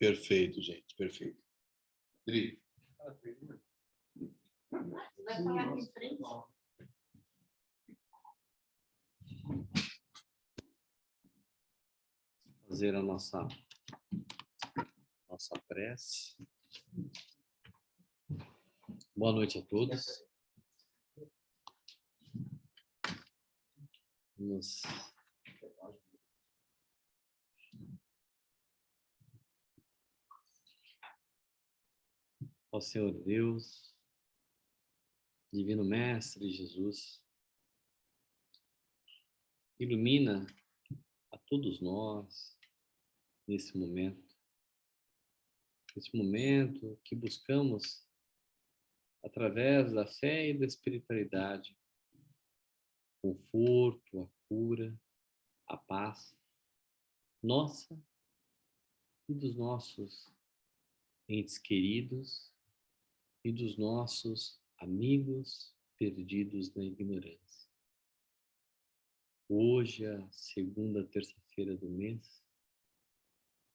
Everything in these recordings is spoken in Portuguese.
Perfeito, gente, perfeito. Dri. Vai falar aqui em frente? Fazer a nossa prece. Boa noite a todos. Vamos ao Senhor Deus, Divino Mestre Jesus, ilumina a todos nós nesse momento que buscamos através da fé e da espiritualidade, conforto, a cura, a paz, nossa e dos nossos entes queridos e dos nossos amigos perdidos na ignorância. Hoje, a segunda terça-feira do mês,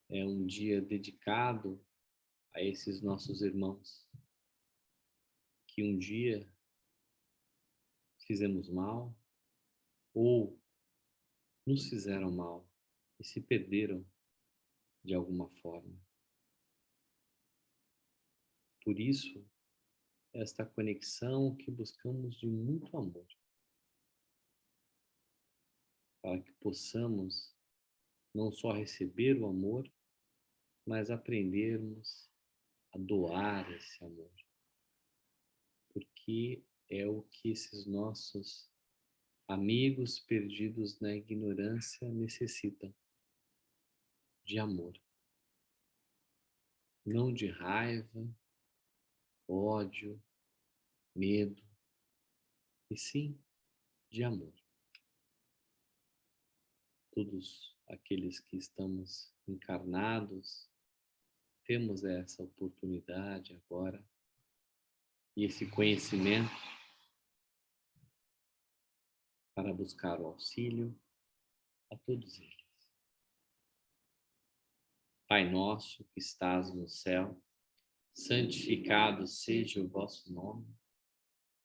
é um dia dedicado a esses nossos irmãos que um dia fizemos mal ou nos fizeram mal e se perderam de alguma forma. Por isso, esta conexão que buscamos de muito amor, para que possamos não só receber o amor, mas aprendermos a doar esse amor. Porque é o que esses nossos amigos perdidos na ignorância necessitam, de amor. Não de raiva, ódio, medo, e sim de amor. Todos aqueles que estamos encarnados, temos essa oportunidade agora e esse conhecimento para buscar o auxílio a todos eles. Pai nosso que estás no céu, santificado seja o vosso nome,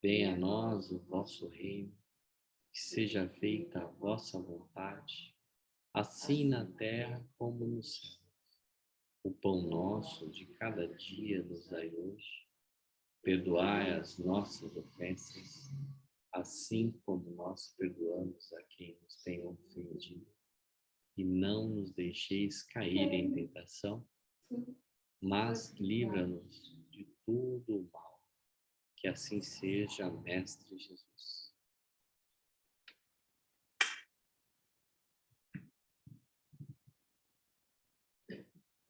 venha a nós o vosso reino, que seja feita a vossa vontade, assim na terra como no céu. O pão nosso de cada dia nos dai hoje, perdoai as nossas ofensas, assim como nós perdoamos a quem nos tem ofendido. E não nos deixeis cair em tentação, mas livra-nos de todo o mal. Que assim seja, Mestre Jesus.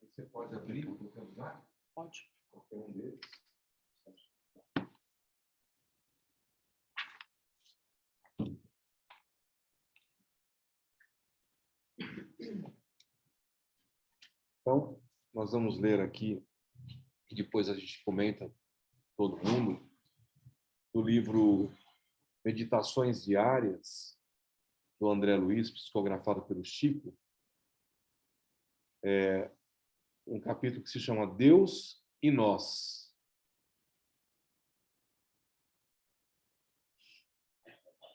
Você pode abrir qualquer lugar? Pode. Qualquer um deles. Então, nós vamos ler aqui, e depois a gente comenta, todo mundo, do livro Meditações Diárias, do André Luiz, psicografado pelo Chico, um capítulo que se chama Deus e Nós.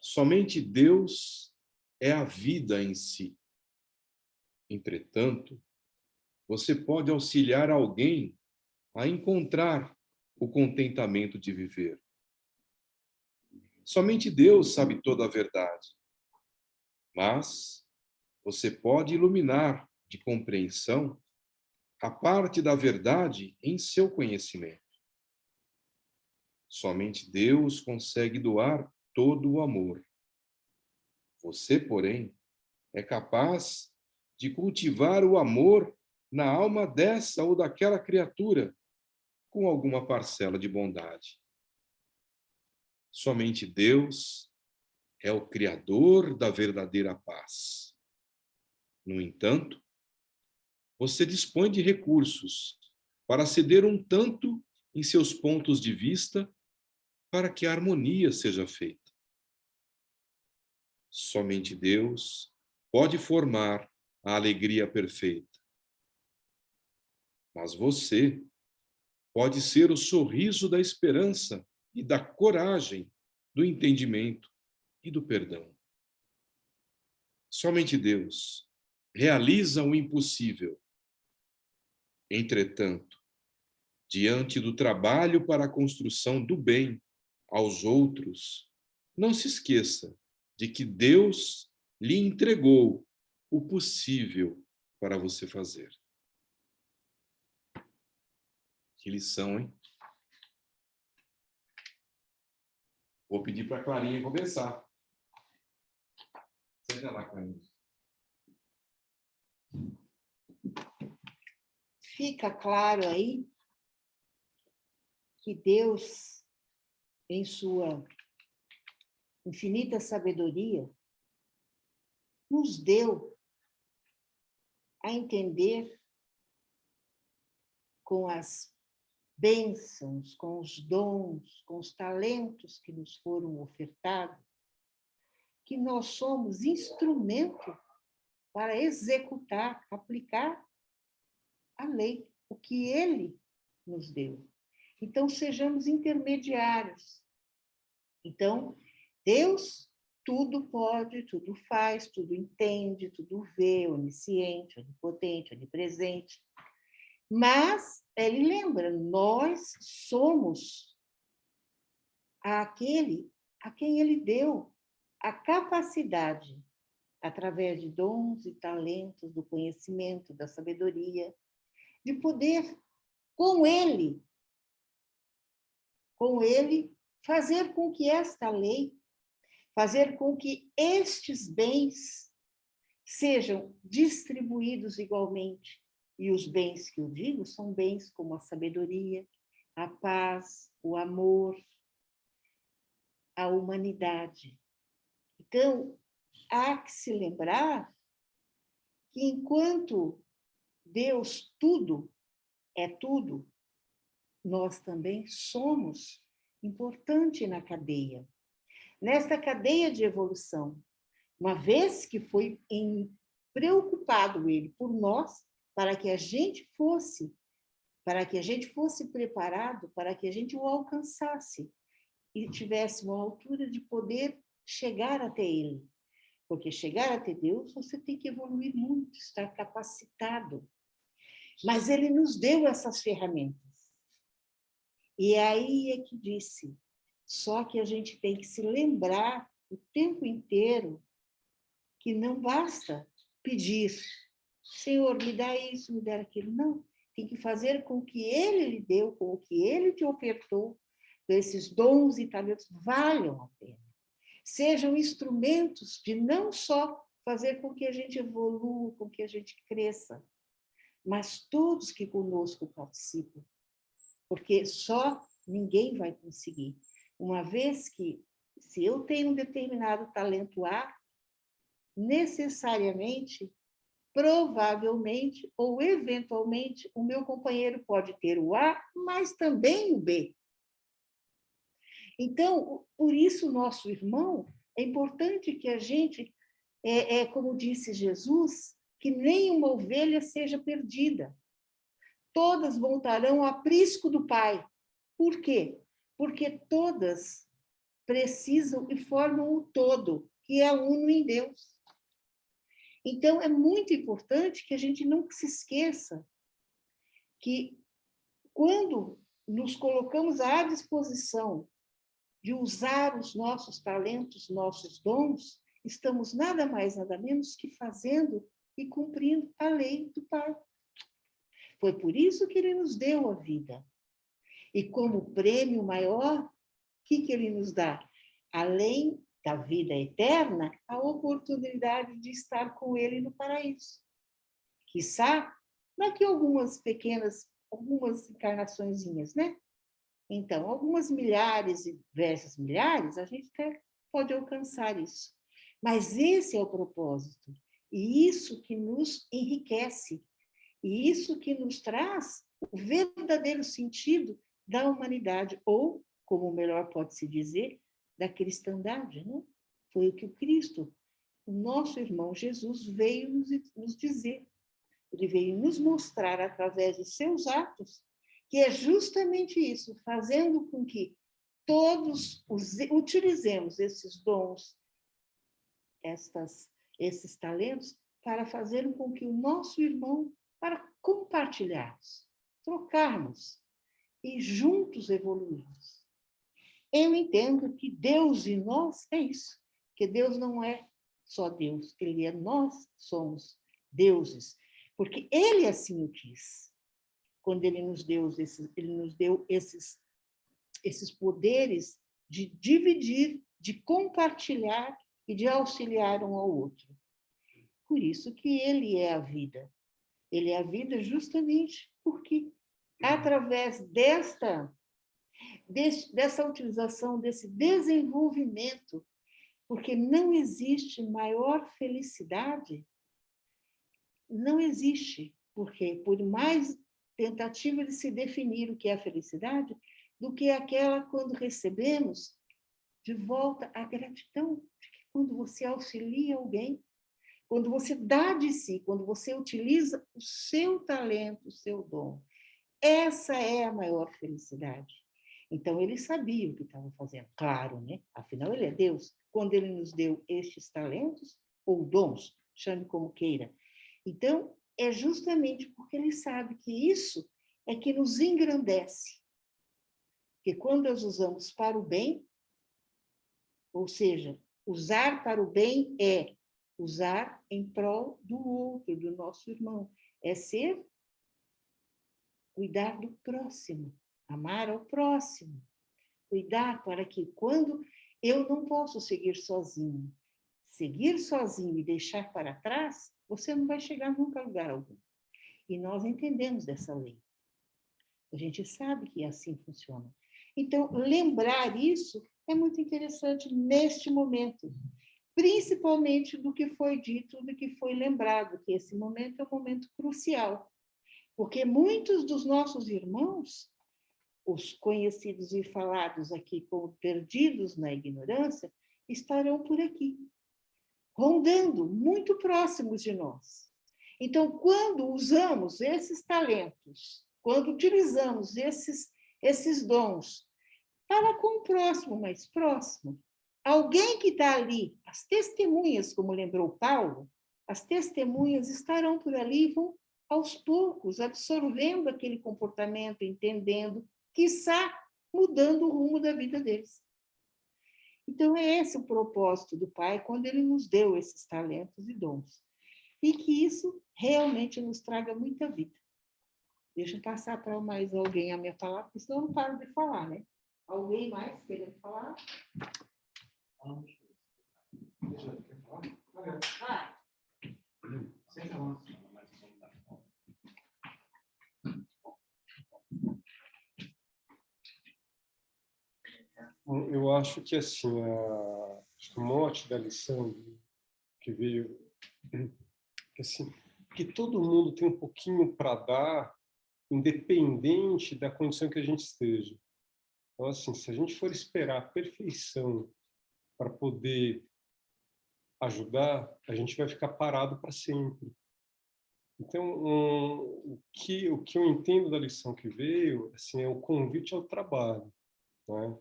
Somente Deus é a vida em si. Entretanto, você pode auxiliar alguém a encontrar o contentamento de viver. Somente Deus sabe toda a verdade, mas você pode iluminar de compreensão a parte da verdade em seu conhecimento. Somente Deus consegue doar todo o amor. Você, porém, é capaz de cultivar o amor na alma dessa ou daquela criatura com alguma parcela de bondade. Somente Deus é o Criador da verdadeira paz. No entanto, você dispõe de recursos para ceder um tanto em seus pontos de vista para que a harmonia seja feita. Somente Deus pode formar a alegria perfeita. Mas você pode ser o sorriso da esperança e da coragem, do entendimento e do perdão. Somente Deus realiza o impossível. Entretanto, diante do trabalho para a construção do bem aos outros, não se esqueça de que Deus lhe entregou o possível para você fazer. Que lição, hein? Vou pedir para a Clarinha começar. Senta lá, Clarinha. Fica claro aí que Deus, em sua infinita sabedoria, nos deu a entender com as bênçãos, com os dons, com os talentos que nos foram ofertados, que nós somos instrumento para executar, aplicar a lei, o que Ele nos deu. Então, sejamos intermediários. Então, Deus tudo pode, tudo faz, tudo entende, tudo vê, onisciente, onipotente, onipresente. Mas ele lembra, nós somos aquele a quem ele deu a capacidade, através de dons e talentos, do conhecimento, da sabedoria, de poder, com ele, fazer com que esta lei, fazer com que estes bens sejam distribuídos igualmente. E os bens que eu digo são bens como a sabedoria, a paz, o amor, a humanidade. Então, há que se lembrar que enquanto Deus tudo é tudo, nós também somos importante na cadeia. Nessa cadeia de evolução, uma vez que foi preocupado ele por nós, para que a gente fosse preparado, para que a gente o alcançasse e tivesse uma altura de poder chegar até ele. Porque chegar até Deus, você tem que evoluir muito, estar capacitado. Mas ele nos deu essas ferramentas. E aí é que disse, só que a gente tem que se lembrar o tempo inteiro que não basta pedir, Senhor, me dá isso, me dá aquilo. Não, tem que fazer com o que Ele lhe deu, com o que Ele te ofertou, esses dons e talentos valham a pena. Sejam instrumentos de não só fazer com que a gente evolua, com que a gente cresça, mas todos que conosco participam, porque só ninguém vai conseguir. Uma vez que, se eu tenho um determinado talento A, necessariamente, provavelmente ou eventualmente, o meu companheiro pode ter o A, mas também o B. Então, por isso, nosso irmão, é importante que a gente, como disse Jesus, que nenhuma ovelha seja perdida. Todas voltarão ao aprisco do Pai. Por quê? Porque todas precisam e formam o todo, que é uno em Deus. Então, é muito importante que a gente não se esqueça que, quando nos colocamos à disposição de usar os nossos talentos, nossos dons, estamos nada mais, nada menos que fazendo e cumprindo a lei do Pai. Foi por isso que ele nos deu a vida. E como prêmio maior, o que ele nos dá? Além da vida eterna, a oportunidade de estar com ele no paraíso. Quiçá, daqui algumas encarnaçõezinhas, né? Então, algumas milhares e diversas milhares, a gente até pode alcançar isso. Mas esse é o propósito. E isso que nos enriquece. E isso que nos traz o verdadeiro sentido da humanidade, ou, como melhor pode-se dizer, da cristandade, né? Foi o que o Cristo, o nosso irmão Jesus, veio nos dizer. Ele veio nos mostrar, através de seus atos, que é justamente isso, fazendo com que todos utilizemos esses dons, esses talentos, para fazer com que o nosso irmão, para compartilharmos, trocarmos e juntos evoluirmos. Eu entendo que Deus e nós é isso, que Deus não é só Deus, nós somos deuses, porque Ele assim o quis. Quando Ele nos deu esses poderes de dividir, de compartilhar e de auxiliar um ao outro. Por isso que Ele é a vida. Ele é a vida justamente porque, através dessa utilização, desse desenvolvimento, porque não existe maior felicidade, não existe, porque por mais tentativa de se definir o que é a felicidade, do que aquela quando recebemos de volta a gratidão, quando você auxilia alguém, quando você dá de si, quando você utiliza o seu talento, o seu dom. Essa é a maior felicidade. Então, ele sabia o que estava fazendo, claro, né? Afinal, ele é Deus. Quando ele nos deu estes talentos, ou dons, chame como queira. Então, é justamente porque ele sabe que isso é que nos engrandece. Porque quando nós usamos para o bem, ou seja, usar para o bem é usar em prol do outro, do nosso irmão. É cuidar do próximo, amar ao próximo. Cuidar para que quando eu não posso seguir sozinho e deixar para trás, você não vai chegar nunca a lugar algum. E nós entendemos dessa lei. A gente sabe que assim funciona. Então, lembrar isso é muito interessante neste momento, principalmente do que foi dito, do que foi lembrado, que esse momento é um momento crucial, porque muitos dos nossos irmãos, os conhecidos e falados aqui como perdidos na ignorância, estarão por aqui, rondando, muito próximos de nós. Então, quando usamos esses talentos, quando utilizamos esses dons para com o próximo mais próximo, alguém que está ali, as testemunhas, como lembrou Paulo, as testemunhas estarão por ali e vão, aos poucos, absorvendo aquele comportamento, entendendo, quiçá mudando o rumo da vida deles. Então, é esse o propósito do Pai quando Ele nos deu esses talentos e dons. E que isso realmente nos traga muita vida. Deixa eu passar para mais alguém a minha palavra, porque senão eu não paro de falar, né? Alguém mais querendo falar? Eu acho que assim, acho que o mote da lição que veio, que assim, que todo mundo tem um pouquinho para dar, independente da condição que a gente esteja. Então, assim, se a gente for esperar a perfeição para poder ajudar, a gente vai ficar parado para sempre. Então, o que eu entendo da lição que veio, assim, é o convite ao trabalho, né?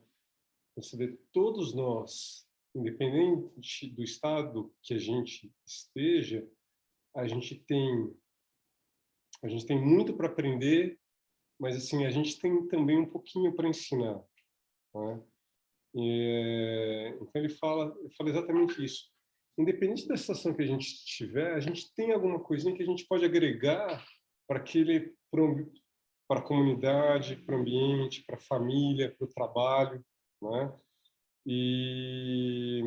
Você vê, todos nós, independente do estado que a gente esteja, a gente tem muito para aprender, mas assim a gente tem também um pouquinho para ensinar, né? Então ele fala exatamente isso. Independente da situação que a gente tiver, a gente tem alguma coisinha que a gente pode agregar para para a comunidade, para o ambiente, para a família, para o trabalho, né? E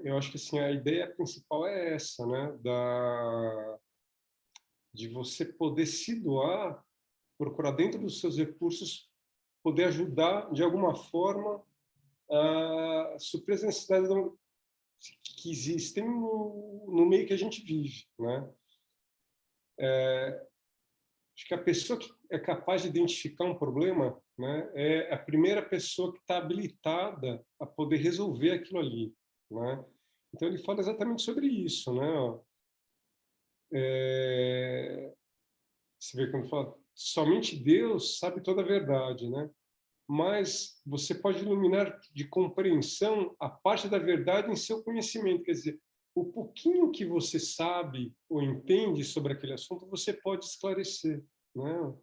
eu acho que assim a ideia principal é essa, né? De você poder se doar, procurar dentro dos seus recursos poder ajudar de alguma forma a suprir as necessidades que existem no meio que a gente vive, né? Acho que a pessoa que é capaz de identificar um problema, né, é a primeira pessoa que está habilitada a poder resolver aquilo ali, né? Então ele fala exatamente sobre isso, né? Você vê quando fala, somente Deus sabe toda a verdade, né? Mas você pode iluminar de compreensão a parte da verdade em seu conhecimento. Quer dizer, o pouquinho que você sabe ou entende sobre aquele assunto, você pode esclarecer, né?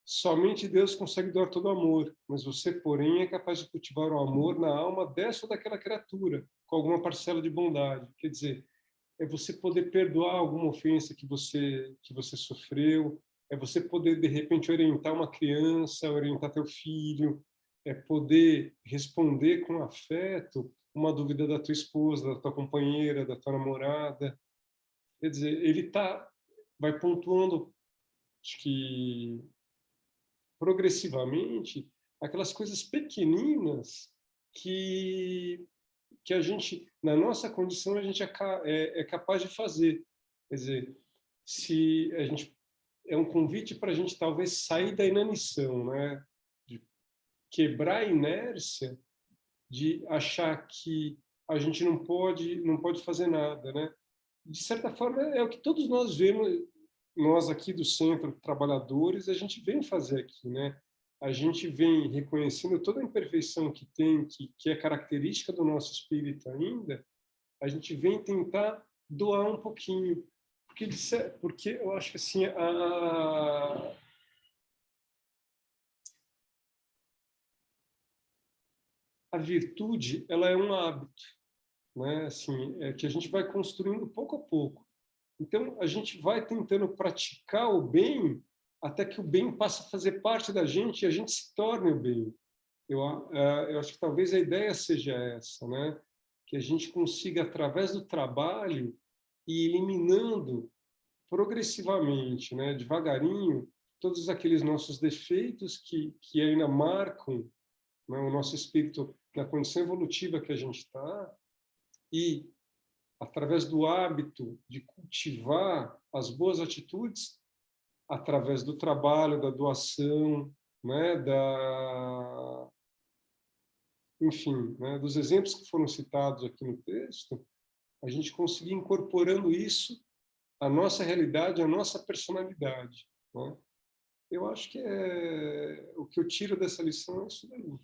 Somente Deus consegue doar todo o amor, mas você, porém, é capaz de cultivar o amor na alma dessa ou daquela criatura, com alguma parcela de bondade. Quer dizer, é você poder perdoar alguma ofensa que você sofreu, é você poder, de repente, orientar uma criança, orientar teu filho, é poder responder com afeto uma dúvida da tua esposa, da tua companheira, da tua namorada. Quer dizer, ele vai pontuando, acho que progressivamente, aquelas coisas pequeninas que a gente, na nossa condição, a gente é capaz de fazer. Quer dizer, se a gente é um convite para a gente talvez sair da inanição, né? De quebrar a inércia de achar que a gente não pode fazer nada, né? De certa forma é o que todos nós vemos, nós aqui do Centro Trabalhadores, a gente vem fazer aqui, né? A gente vem reconhecendo toda a imperfeição que tem, que é característica do nosso espírito ainda, a gente vem tentar doar um pouquinho, porque eu acho que assim a virtude, ela é um hábito, né? Assim, é que a gente vai construindo pouco a pouco. Então a gente vai tentando praticar o bem até que o bem passe a fazer parte da gente e a gente se torne o bem. Eu acho que talvez a ideia seja essa, né? Que a gente consiga, através do trabalho, ir eliminando progressivamente, né? Devagarinho, todos aqueles nossos defeitos que ainda marcam, né? O nosso espírito na condição evolutiva que a gente está, e através do hábito de cultivar as boas atitudes, através do trabalho, da doação, né, enfim, né, dos exemplos que foram citados aqui no texto, a gente conseguir incorporando isso à nossa realidade, à nossa personalidade, né? Eu acho que o que eu tiro dessa lição é isso daí, né?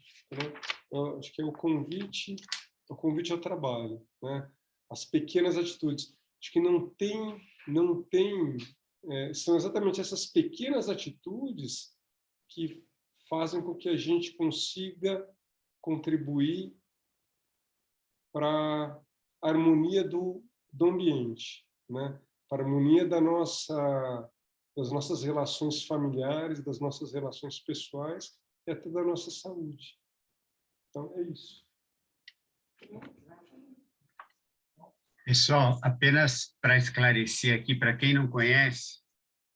Eu acho que é o convite ao trabalho, né? As pequenas atitudes. Acho que não tem, são exatamente essas pequenas atitudes que fazem com que a gente consiga contribuir para a harmonia do ambiente, né? Para a harmonia das nossas relações familiares, das nossas relações pessoais e até da nossa saúde. Então, é isso. Pessoal, apenas para esclarecer aqui, para quem não conhece,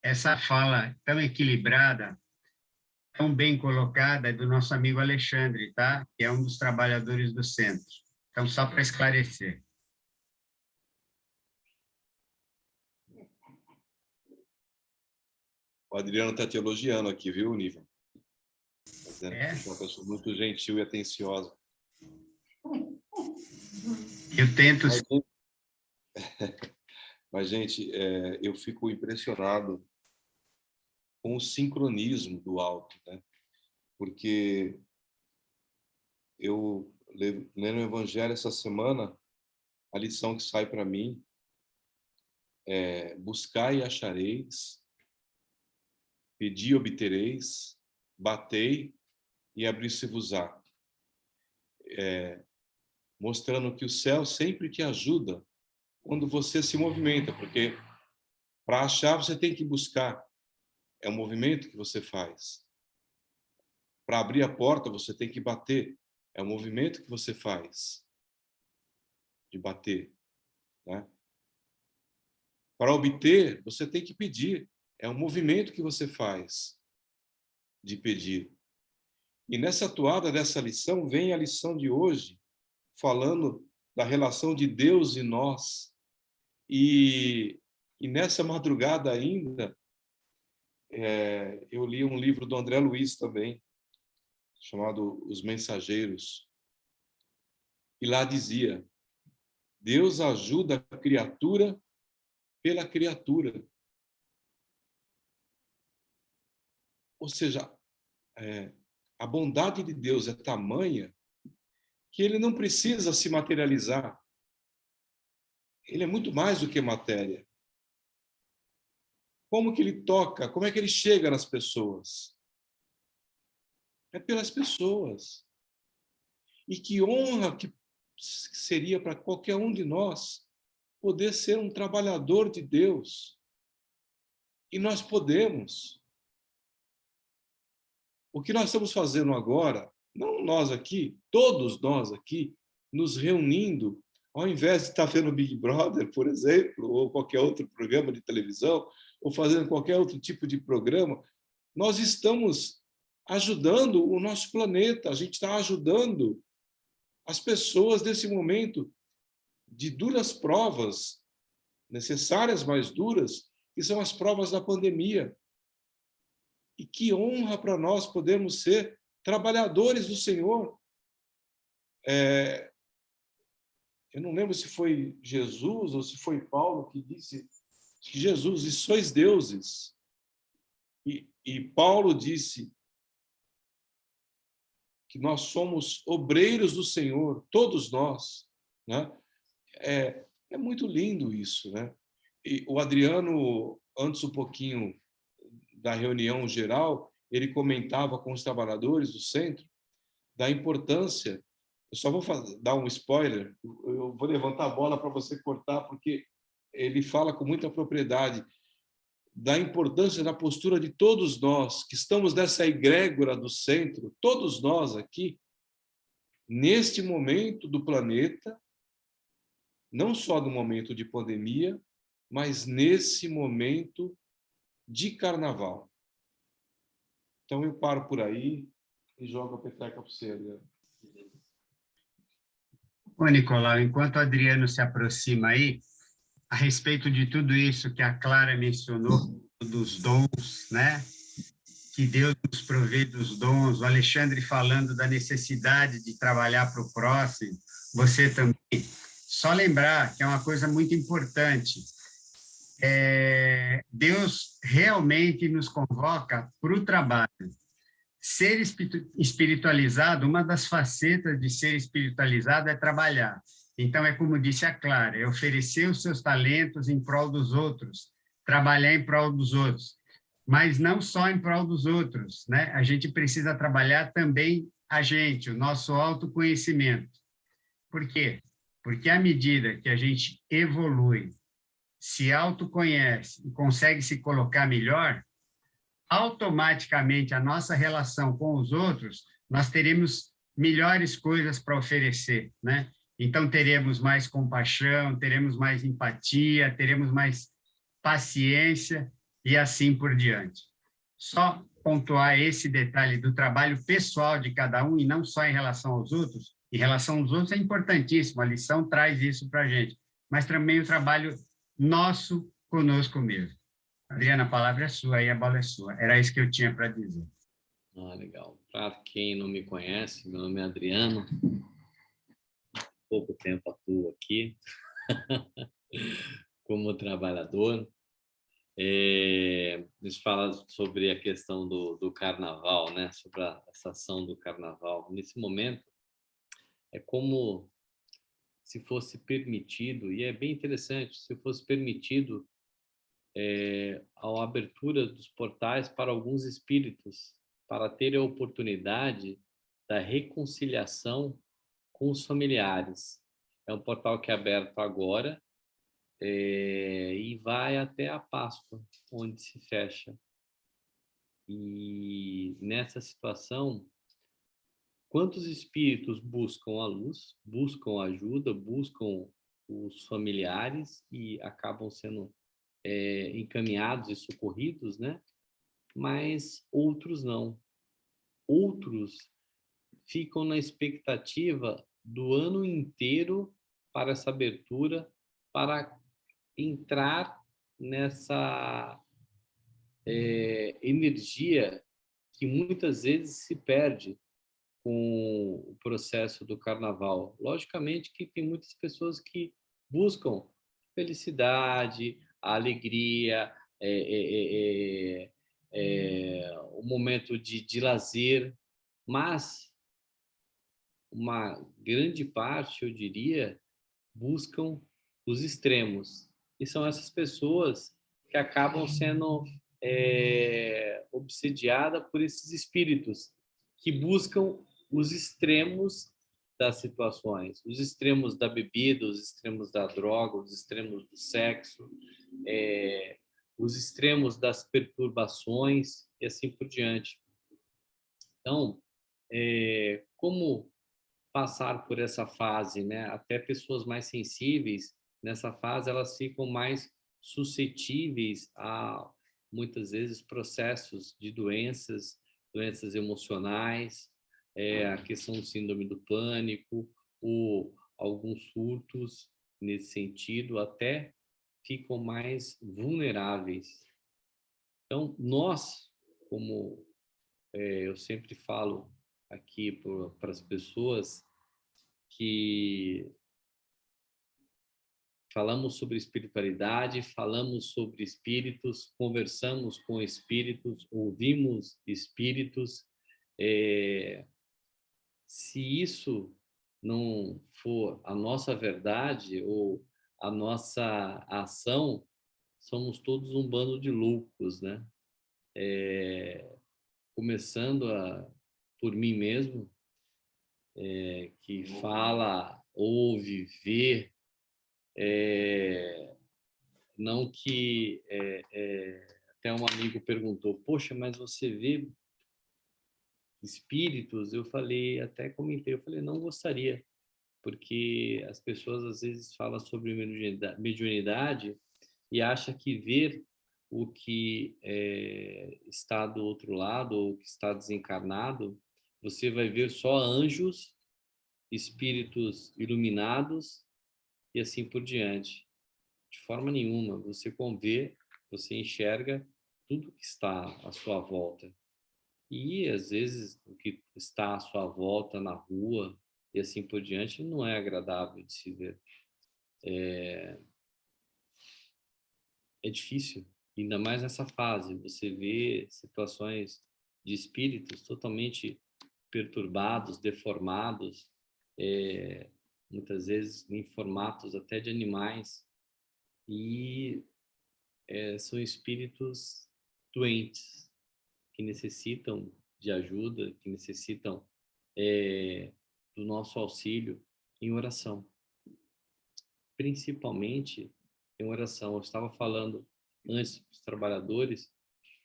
essa fala tão equilibrada, tão bem colocada, é do nosso amigo Alexandre, tá? Que é um dos trabalhadores do centro. Então, só para esclarecer. O Adriano está te elogiando aqui, viu, Nível? Dizendo É? que você é uma pessoa muito gentil e atenciosa. Eu tento... Mas, gente, eu fico impressionado com o sincronismo do alto, né? Porque eu, lendo o Evangelho essa semana, a lição que sai para mim é: buscai e achareis, pedi e obtereis, batei e abrir-se-vos-á. Mostrando que o céu sempre te ajuda quando você se movimenta, porque para achar você tem que buscar, é um movimento que você faz. Para abrir a porta você tem que bater, é um movimento que você faz, de bater, né? Para obter você tem que pedir, é um movimento que você faz, de pedir. E nessa toada dessa lição vem a lição de hoje, falando da relação de Deus e nós. E nessa madrugada ainda, eu li um livro do André Luiz também, chamado Os Mensageiros. E lá dizia: Deus ajuda a criatura pela criatura. Ou seja, a bondade de Deus é tamanha que ele não precisa se materializar. Ele é muito mais do que matéria. Como que ele toca? Como é que ele chega nas pessoas? É pelas pessoas. E que honra que seria para qualquer um de nós poder ser um trabalhador de Deus. E nós podemos. O que nós estamos fazendo agora, não nós aqui, todos nós aqui, nos reunindo, ao invés de estar vendo Big Brother, por exemplo, ou qualquer outro programa de televisão, ou fazendo qualquer outro tipo de programa, nós estamos ajudando o nosso planeta, a gente está ajudando as pessoas nesse momento de duras provas, necessárias, mas duras, que são as provas da pandemia. E que honra para nós podermos ser trabalhadores do Senhor. Eu não lembro se foi Jesus ou se foi Paulo que disse que Jesus, e sois deuses. E Paulo disse que nós somos obreiros do Senhor, todos nós, né? É muito lindo isso, né? E o Adriano, antes um pouquinho da reunião geral, ele comentava com os trabalhadores do centro da importância. Eu só vou dar um spoiler, eu vou levantar a bola para você cortar, porque ele fala com muita propriedade da importância da postura de todos nós que estamos nessa egrégora do centro, todos nós aqui, neste momento do planeta, não só no momento de pandemia, mas nesse momento de carnaval. Então eu paro por aí e jogo a peteca para você, Adriano. Ô, Nicolau, enquanto o Adriano se aproxima aí, a respeito de tudo isso que a Clara mencionou, dos dons, né? Que Deus nos provê dos dons, o Alexandre falando da necessidade de trabalhar para o próximo, você também. Só lembrar que é uma coisa muito importante. Deus realmente nos convoca para o trabalho. Ser espiritualizado, uma das facetas de ser espiritualizado é trabalhar. Então, é como disse a Clara, é oferecer os seus talentos em prol dos outros, trabalhar em prol dos outros. Mas não só em prol dos outros, né? A gente precisa trabalhar também a gente, o nosso autoconhecimento. Por quê? Porque à medida que a gente evolui, se autoconhece e consegue se colocar melhor, automaticamente a nossa relação com os outros, nós teremos melhores coisas para oferecer, né? Então, teremos mais compaixão, teremos mais empatia, teremos mais paciência e assim por diante. Só pontuar esse detalhe do trabalho pessoal de cada um e não só em relação aos outros. Em relação aos outros é importantíssimo, a lição traz isso para a gente, mas também o trabalho nosso conosco mesmo. Adriana, a palavra é sua, aí a bola é sua. Era isso que eu tinha para dizer. Legal. Para quem não me conhece, meu nome é Adriano. Pouco tempo atuo aqui como trabalhador. Eles falam sobre a questão do carnaval, né? Sobre essa ação do carnaval. Nesse momento, é como se fosse permitido, e é bem interessante, se fosse permitido a abertura dos portais para alguns espíritos, para terem a oportunidade da reconciliação com os familiares. É um portal que é aberto agora e vai até a Páscoa, onde se fecha. E nessa situação, quantos espíritos buscam a luz, buscam ajuda, buscam os familiares e acabam sendo encaminhados e socorridos, né? Mas outros não. Outros ficam na expectativa do ano inteiro para essa abertura, para entrar nessa energia que muitas vezes se perde com o processo do carnaval. Logicamente que tem muitas pessoas que buscam felicidade, a alegria, o momento de lazer, mas uma grande parte, eu diria, buscam os extremos. E são essas pessoas que acabam sendo obsediadas por esses espíritos que buscam os extremos das situações, os extremos da bebida, os extremos da droga, os extremos do sexo, os extremos das perturbações e assim por diante. Então, como passar por essa fase, né? Até pessoas mais sensíveis, nessa fase, elas ficam mais suscetíveis a, muitas vezes, processos de doenças emocionais, a questão do síndrome do pânico, ou alguns surtos nesse sentido, até ficam mais vulneráveis. Então, nós, como eu sempre falo aqui para as pessoas, que falamos sobre espiritualidade, falamos sobre espíritos, conversamos com espíritos, ouvimos espíritos. Se isso não for a nossa verdade ou a nossa ação, somos todos um bando de loucos, né? Começando por mim mesmo, que fala, ouve, vê, não que até um amigo perguntou, poxa, mas você vê espíritos? Eu falei, até comentei, eu falei, não gostaria, porque as pessoas às vezes falam sobre mediunidade e acham que ver o que está do outro lado ou que está desencarnado, você vai ver só anjos, espíritos iluminados e assim por diante. De forma nenhuma, você convê, você enxerga tudo que está à sua volta. E, às vezes, o que está à sua volta na rua e assim por diante não é agradável de se ver. É difícil, ainda mais nessa fase. Você vê situações de espíritos totalmente perturbados, deformados, muitas vezes em formatos até de animais, e são espíritos doentes, que necessitam de ajuda, que necessitam do nosso auxílio em oração. Principalmente em oração. Eu estava falando antes para os trabalhadores,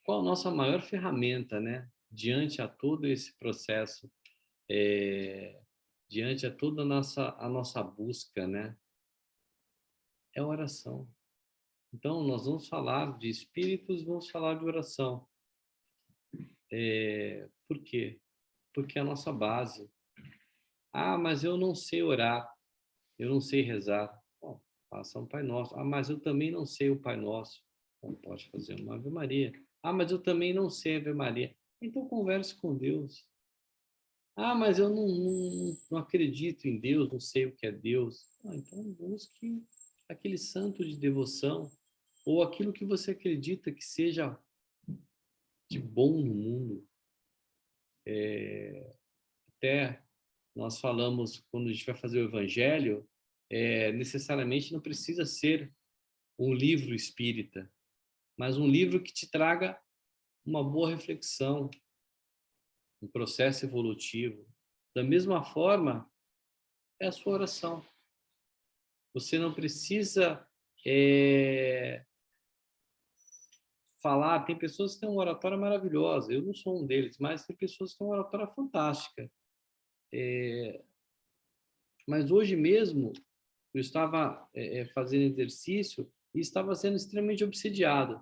qual a nossa maior ferramenta, né? Diante a todo esse processo, diante a toda a nossa busca, né? É a oração. Então, nós vamos falar de espíritos, vamos falar de oração. Por quê? Porque é a nossa base. Ah, mas eu não sei orar, eu não sei rezar. Bom, faça um Pai Nosso. Ah, mas eu também não sei o Pai Nosso. Bom, pode fazer uma Ave Maria. Ah, mas eu também não sei Ave Maria. Então converse com Deus. Ah, mas eu não acredito em Deus, não sei o que é Deus. Ah, então busque aquele santo de devoção ou aquilo que você acredita que seja de bom no mundo. Até nós falamos, quando a gente vai fazer o evangelho, necessariamente não precisa ser um livro espírita, mas um livro que te traga uma boa reflexão, um processo evolutivo. Da mesma forma, é a sua oração. Você não precisa falar. Tem pessoas que têm uma oratória maravilhosa, eu não sou um deles, mas tem pessoas que têm uma oratória fantástica. Mas hoje mesmo, eu estava fazendo exercício e estava sendo extremamente obsediado.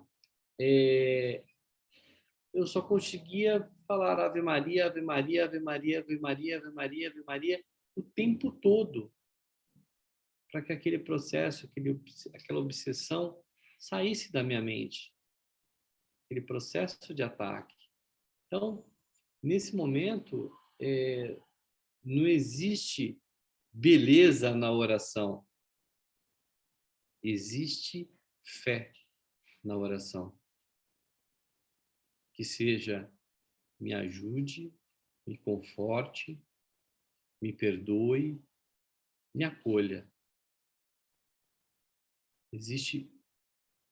Eu só conseguia falar Ave Maria, Ave Maria, Ave Maria, Ave Maria, Ave Maria, Ave Maria, o tempo todo, para que aquele processo, aquela obsessão saísse da minha mente, aquele processo de ataque. Então, nesse momento, não existe beleza na oração, existe fé. na oração. Que seja, me ajude, me conforte, me perdoe, me acolha. Existe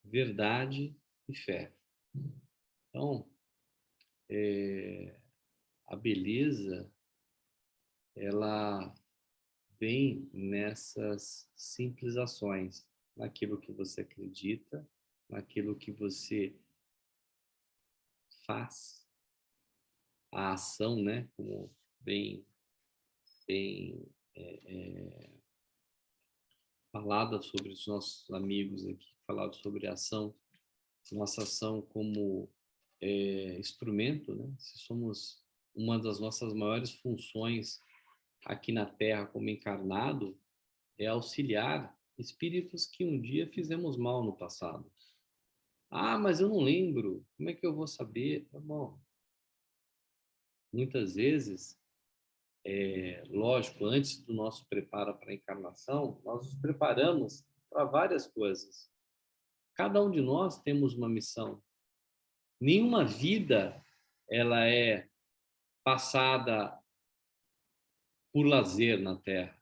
verdade e fé. Então, a beleza, ela vem nessas simples ações, naquilo que você acredita, naquilo que você faz, a ação, né? Como bem falada sobre os nossos amigos aqui, falado sobre a ação, nossa ação como instrumento, né? Se somos uma das nossas maiores funções aqui na Terra como encarnado, é auxiliar espíritos que um dia fizemos mal no passado. Ah, mas eu não lembro. Como é que eu vou saber? Tá bom. Muitas vezes, lógico, antes do nosso preparo para a encarnação, nós nos preparamos para várias coisas. Cada um de nós temos uma missão. Nenhuma vida ela é passada por lazer na Terra.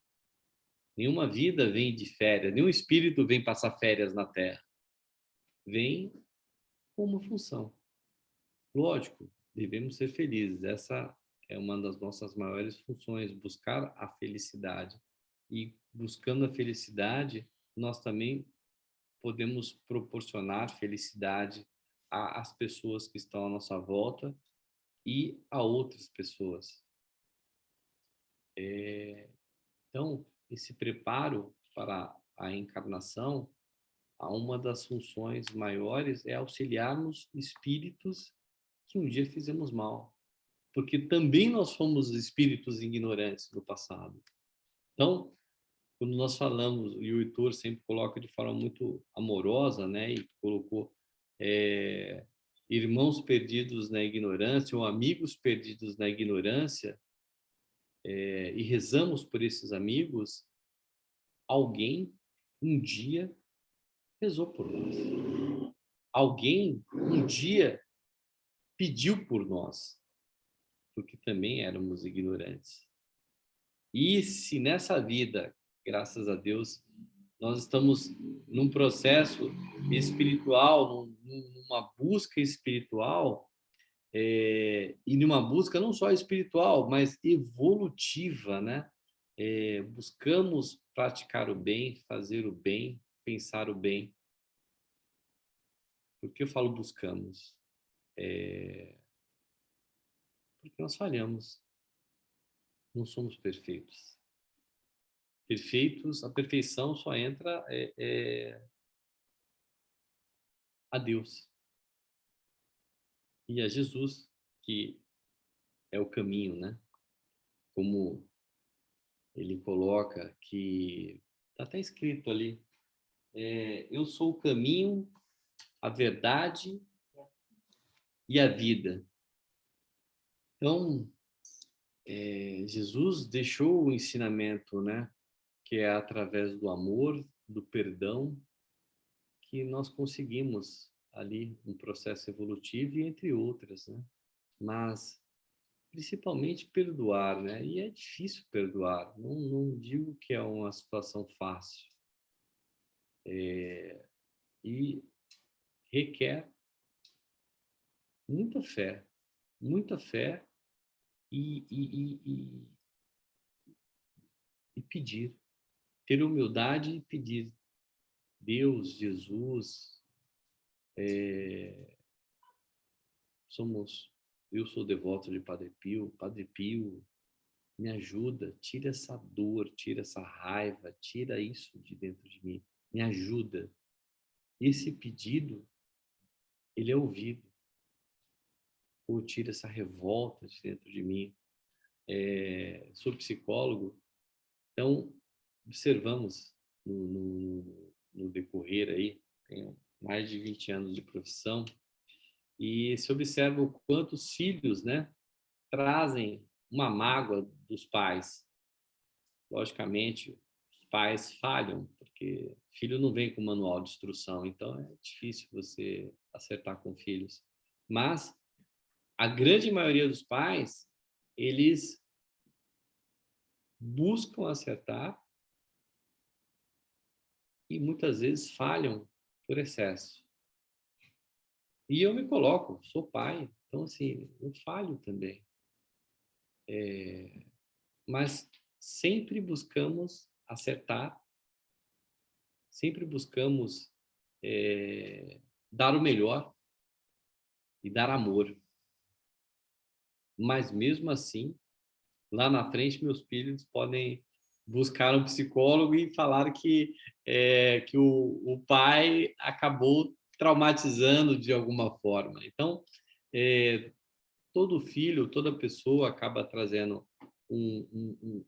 Nenhuma vida vem de férias, nenhum espírito vem passar férias na Terra. Vem com uma função. Lógico, devemos ser felizes. Essa é uma das nossas maiores funções, buscar a felicidade. E buscando a felicidade, nós também podemos proporcionar felicidade às pessoas que estão à nossa volta e a outras pessoas. Então, esse preparo para a encarnação, uma das funções maiores é auxiliarmos espíritos que um dia fizemos mal. Porque também nós fomos espíritos ignorantes no passado. Então, quando nós falamos, e o Heitor sempre coloca de forma muito amorosa, né, e colocou irmãos perdidos na ignorância ou amigos perdidos na ignorância, e rezamos por esses amigos, alguém um dia rezou por nós. Alguém um dia pediu por nós, porque também éramos ignorantes. E se nessa vida, graças a Deus, nós estamos num processo espiritual, numa busca espiritual, e numa busca não só espiritual, mas evolutiva, né? Buscamos praticar o bem, fazer o bem, pensar o bem. Por que eu falo buscamos? Porque nós falhamos. Não somos perfeitos. Perfeitos, a perfeição só entra a Deus e a Jesus, que é o caminho, né? Como ele coloca que está até escrito ali, eu sou o caminho, a verdade e a vida. Então, Jesus deixou o ensinamento, né? Que é através do amor, do perdão, que nós conseguimos ali um processo evolutivo e entre outras, né? Mas principalmente perdoar, né? E é difícil perdoar. Não digo que é uma situação fácil. E requer muita fé e pedir, ter humildade e pedir. Deus, Jesus, eu sou devoto de Padre Pio. Padre Pio, me ajuda, tira essa dor, tira essa raiva, tira isso de dentro de mim, me ajuda. Esse pedido, ele é ouvido. Ou tira essa revolta de dentro de mim. Sou psicólogo, então observamos no decorrer aí, tenho mais de 20 anos de profissão, e se observa o quanto os filhos, né, trazem uma mágoa dos pais. Logicamente, os pais falham, porque porque filho não vem com manual de instrução, então é difícil você acertar com filhos. Mas a grande maioria dos pais, eles buscam acertar e muitas vezes falham por excesso. E eu me coloco, sou pai, então assim, eu falho também. Mas sempre buscamos acertar, sempre buscamos dar o melhor e dar amor. Mas mesmo assim, lá na frente, meus filhos podem buscar um psicólogo e falar que o pai acabou traumatizando de alguma forma. Então, todo filho, toda pessoa acaba trazendo um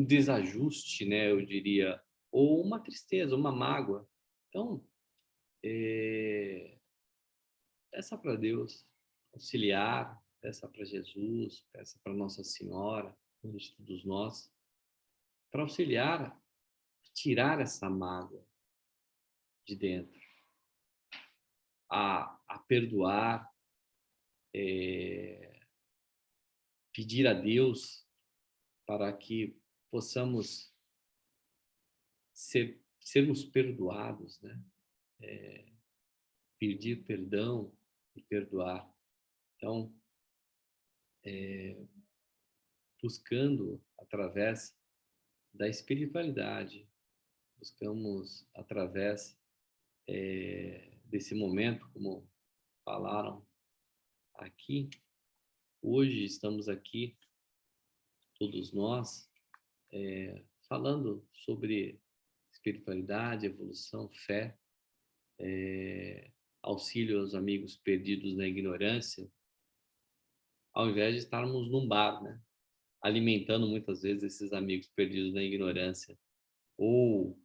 desajuste, né, eu diria, ou uma tristeza, uma mágoa. Então, peça para Deus auxiliar, peça para Jesus, peça para Nossa Senhora, de todos nós, para auxiliar a tirar essa mágoa de dentro, a perdoar, pedir a Deus para que possamos sermos perdoados, né? Pedir perdão e perdoar. Então, buscando através da espiritualidade, buscamos através desse momento, como falaram aqui, hoje estamos aqui, todos nós, falando sobre espiritualidade, evolução, fé, auxílio aos amigos perdidos na ignorância, ao invés de estarmos num bar, né? Alimentando muitas vezes esses amigos perdidos na ignorância, ou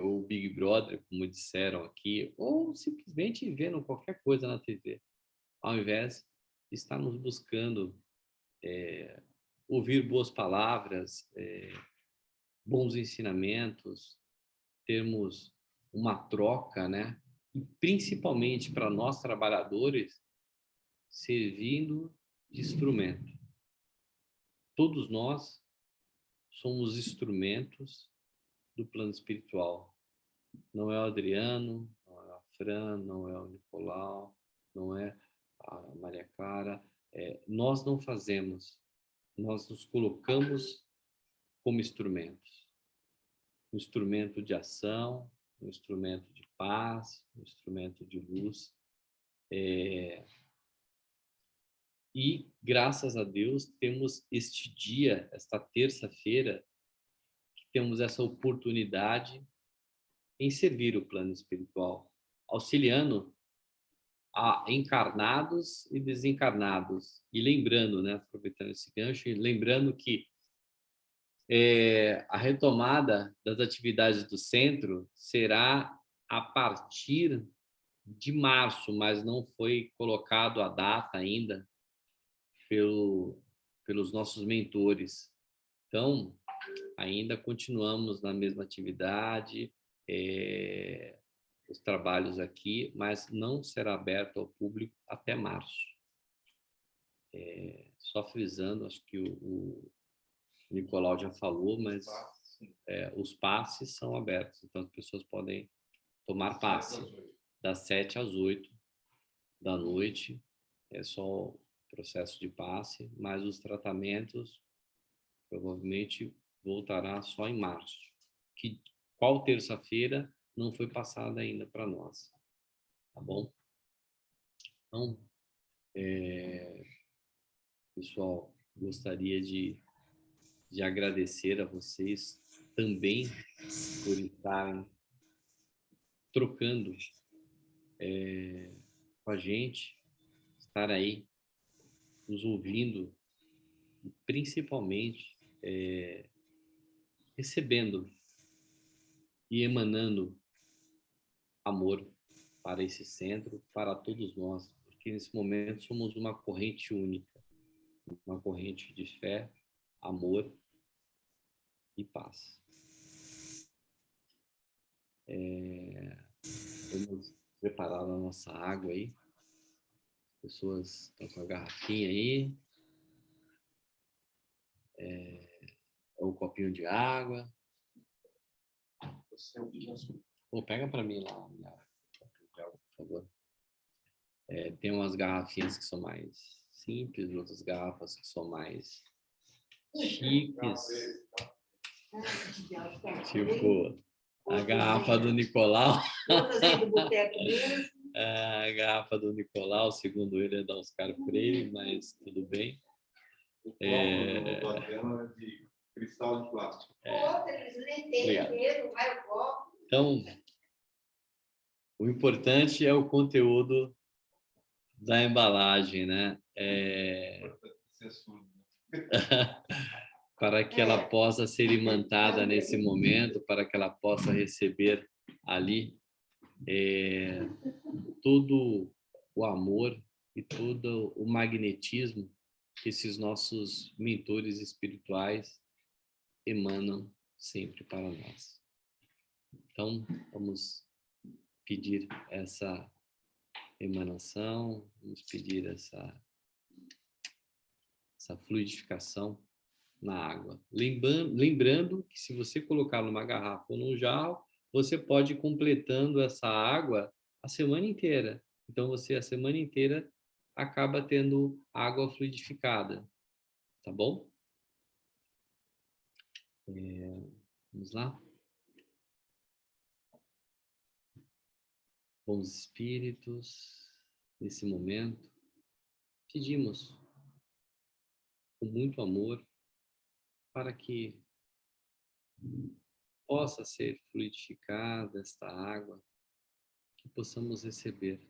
o Big Brother, como disseram aqui, ou simplesmente vendo qualquer coisa na TV, ao invés de estarmos buscando ouvir boas palavras, bons ensinamentos, termos uma troca, né? E principalmente para nós trabalhadores, servindo de instrumento. Todos nós somos instrumentos do plano espiritual. Não é o Adriano, não é a Fran, não é o Nicolau, não é a Maria Clara. Nós não fazemos, nós nos colocamos como instrumentos. Um instrumento de ação, um instrumento de paz, um instrumento de luz. E, graças a Deus, temos este dia, esta terça-feira, que temos essa oportunidade em servir o plano espiritual, auxiliando a encarnados e desencarnados. E lembrando, né, aproveitando esse gancho, lembrando que a retomada das atividades do centro será a partir de março, mas não foi colocado a data ainda pelos nossos mentores. Então, ainda continuamos na mesma atividade, os trabalhos aqui, mas não será aberto ao público até março. Só frisando, acho que o Nicolau já falou, mas os passes são abertos, então as pessoas podem tomar passe das 7 às 8 da noite, é só o processo de passe, mas os tratamentos provavelmente voltará só em março. Qual terça-feira não foi passada ainda para nós, tá bom? Então, pessoal, gostaria de agradecer a vocês também por estarem trocando com a gente, estar aí nos ouvindo e principalmente recebendo e emanando amor para esse centro, para todos nós, porque nesse momento somos uma corrente única, uma corrente de fé, amor e paz. Vamos preparar a nossa água aí. As pessoas estão com a garrafinha aí. O copinho de água. Pô, pega para mim lá, por favor. Tem umas garrafinhas que são mais simples, outras garrafas que são mais chiques. Tipo, a garrafa do Nicolau. A garrafa do Nicolau, segundo ele, é da Oscar Freire, mas tudo bem. O copo dela é de cristal de plástico. Então, o importante é o conteúdo da embalagem, né? Para que ela possa ser imantada nesse momento, para que ela possa receber ali todo o amor e todo o magnetismo que esses nossos mentores espirituais emanam sempre para nós. Então, vamos pedir essa emanação, vamos pedir essa fluidificação na água. Lembrando que se você colocar numa garrafa ou num jarro, você pode ir completando essa água a semana inteira. Então, você a semana inteira acaba tendo água fluidificada. Tá bom? Vamos lá? Bons espíritos, nesse momento, pedimos com muito amor para que possa ser fluidificada esta água, que possamos receber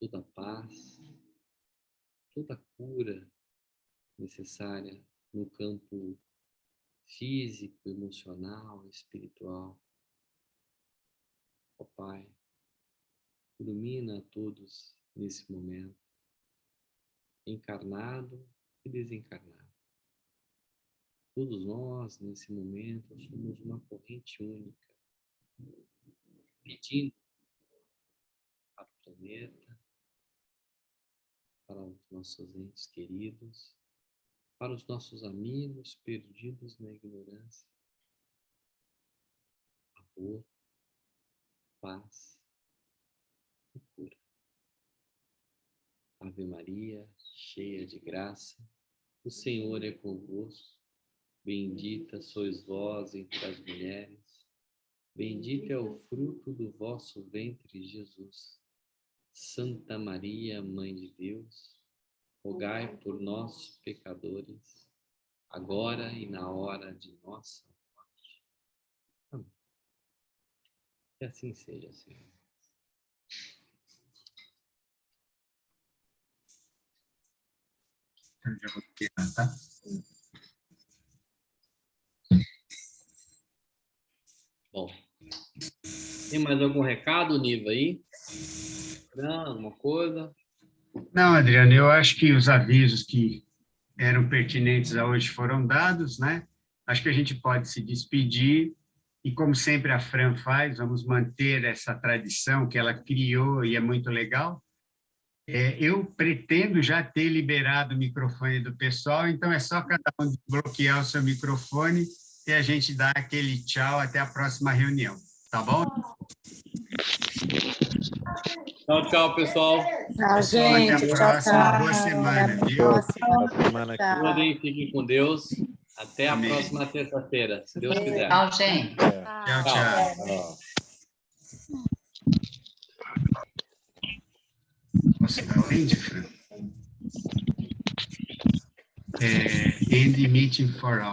toda a paz, toda a cura necessária no campo físico, emocional, espiritual. Ó Pai, ilumina a todos nesse momento, encarnado e desencarnado. Todos nós, nesse momento, somos uma corrente única, pedindo para o planeta, para os nossos entes queridos, para os nossos amigos perdidos na ignorância, amor, paz e cura. Ave Maria, cheia de graça, o Senhor é convosco. Bendita sois vós entre as mulheres, bendito é o fruto do vosso ventre, Jesus. Santa Maria, Mãe de Deus, rogai por nós, pecadores, agora e na hora de nossa morte. Amém. Que assim seja, Senhor. Eu já vou tirar, tá? Bom, tem mais algum recado, Niva, aí? Não, alguma coisa? Não, Adriano, eu acho que os avisos que eram pertinentes a hoje foram dados, né? Acho que a gente pode se despedir e, como sempre a Fran faz, vamos manter essa tradição que ela criou e é muito legal. Eu pretendo já ter liberado o microfone do pessoal, então é só cada um desbloquear o seu microfone e a gente dá aquele tchau até a próxima reunião, tá bom? Tchau, tchau, pessoal. Tchau, gente. Até a Tchau, próxima. tchau. Boa semana, Até a viu? próxima. Semana que Tchau. Podem, fiquem com Deus. Até a Amém. próxima terça-feira, se Deus quiser. Tchau, gente. Tchau, tchau. Tchau. Posso dar o end, Fran? End meeting for all.